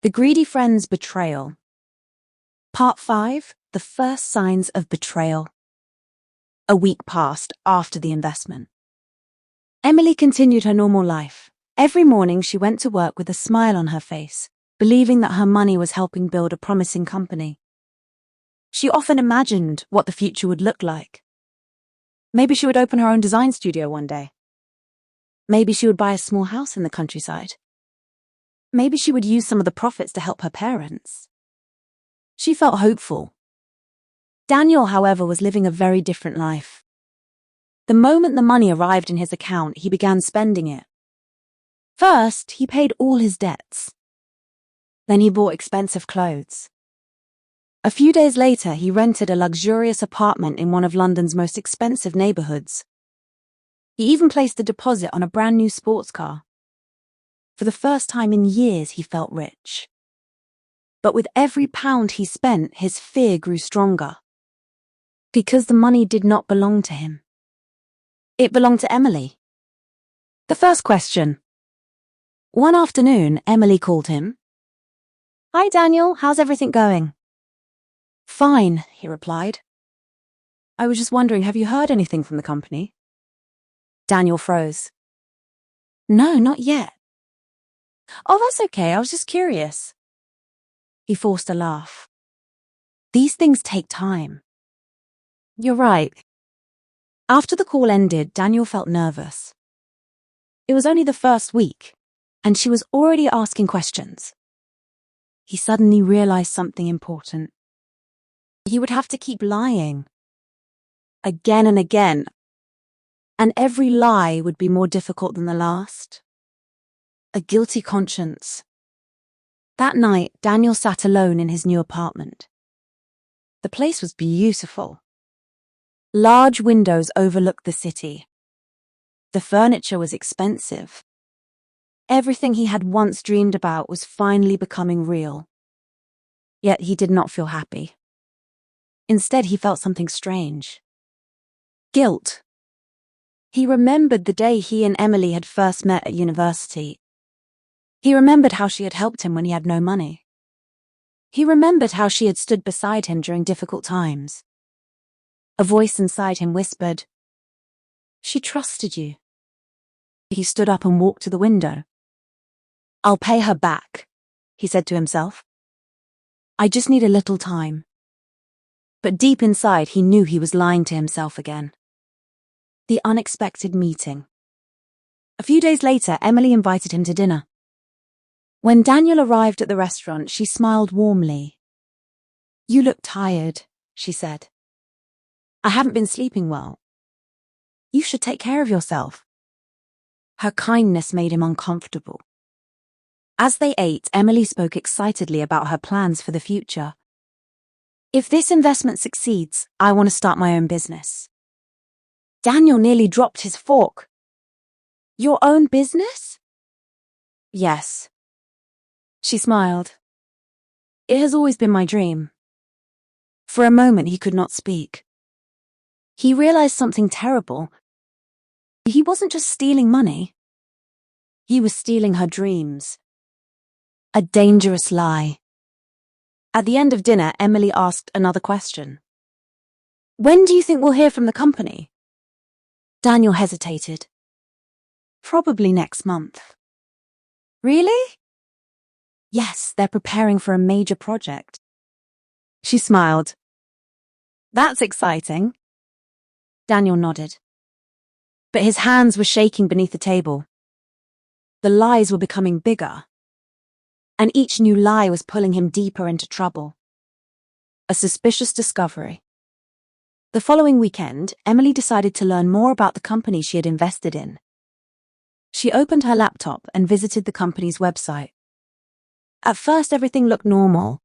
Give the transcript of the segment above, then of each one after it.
The Greedy Friend's Betrayal. Part 5. The First Signs of Betrayal. A week passed after the investment. Emily continued her normal life. Every morning she went to work with a smile on her face, believing that her money was helping build a promising company. She often imagined what the future would look like. Maybe she would open her own design studio one day. Maybe she would buy a small house in the countryside. Maybe she would use some of the profits to help her parents. She felt hopeful. Daniel, however, was living a very different life. The moment the money arrived in his account, he began spending it. First, he paid all his debts. Then he bought expensive clothes. A few days later, he rented a luxurious apartment in one of London's most expensive neighborhoods. He even placed a deposit on a brand new sports car. For the first time in years, he felt rich. But with every pound he spent, his fear grew stronger. Because the money did not belong to him. It belonged to Emily. The first question. One afternoon, Emily called him. "Hi, Daniel, how's everything going?" "Fine," he replied. "I was just wondering, have you heard anything from the company?" Daniel froze. "No, not yet." "Oh, that's okay, I was just curious." He forced a laugh. "These things take time." "You're right." After the call ended, Daniel felt nervous. It was only the first week, and she was already asking questions. He suddenly realized something important. He would have to keep lying. Again and again. And every lie would be more difficult than the last. A guilty conscience. That night, Daniel sat alone in his new apartment. The place was beautiful. Large windows overlooked the city. The furniture was expensive. Everything he had once dreamed about was finally becoming real. Yet he did not feel happy. Instead, he felt something strange. Guilt. He remembered the day he and Emily had first met at university. He remembered how she had helped him when he had no money. He remembered how she had stood beside him during difficult times. A voice inside him whispered, "She trusted you." He stood up and walked to the window. "I'll pay her back," he said to himself. "I just need a little time." But deep inside, he knew he was lying to himself again. The unexpected meeting. A few days later, Emily invited him to dinner. When Daniel arrived at the restaurant, she smiled warmly. "You look tired," she said. "I haven't been sleeping well. You should take care of yourself." Her kindness made him uncomfortable. As they ate, Emily spoke excitedly about her plans for the future. "If this investment succeeds, I want to start my own business." Daniel nearly dropped his fork. "Your own business?" "Yes." She smiled. "It has always been my dream." For a moment, he could not speak. He realized something terrible. He wasn't just stealing money. He was stealing her dreams. A dangerous lie. At the end of dinner, Emily asked another question. "When do you think we'll hear from the company?" Daniel hesitated. "Probably next month." "Really?" "Yes, they're preparing for a major project." She smiled. "That's exciting." Daniel nodded. But his hands were shaking beneath the table. The lies were becoming bigger. And each new lie was pulling him deeper into trouble. A suspicious discovery. The following weekend, Emily decided to learn more about the company she had invested in. She opened her laptop and visited the company's website. At first, everything looked normal.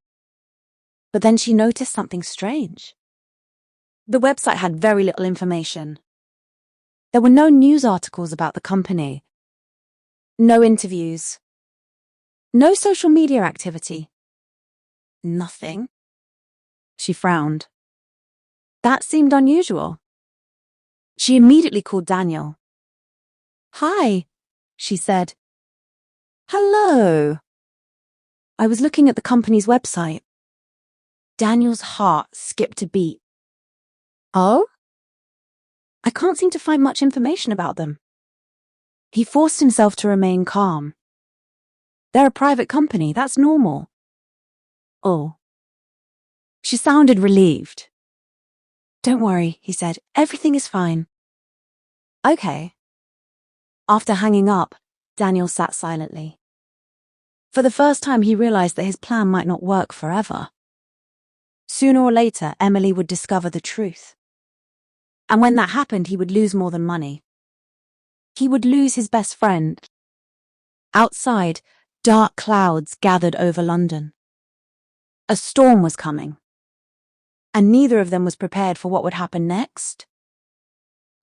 But then she noticed something strange. The website had very little information. There were no news articles about the company. No interviews. No social media activity. Nothing. She frowned. That seemed unusual. She immediately called Daniel. "Hi," she said. "Hello." I was looking at the company's website. Daniel's heart skipped a beat. Oh? I can't seem to find much information about them. He forced himself to remain calm. They're a private company, that's normal. Oh. She sounded relieved. Don't worry, he said. Everything is fine. Okay. After hanging up, Daniel sat silently. For the first time, he realized that his plan might not work forever. Sooner or later, Emily would discover the truth. And when that happened, he would lose more than money. He would lose his best friend. Outside, dark clouds gathered over London. A storm was coming. And neither of them was prepared for what would happen next.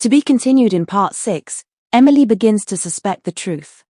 To be continued in part 6, Emily begins to suspect the truth.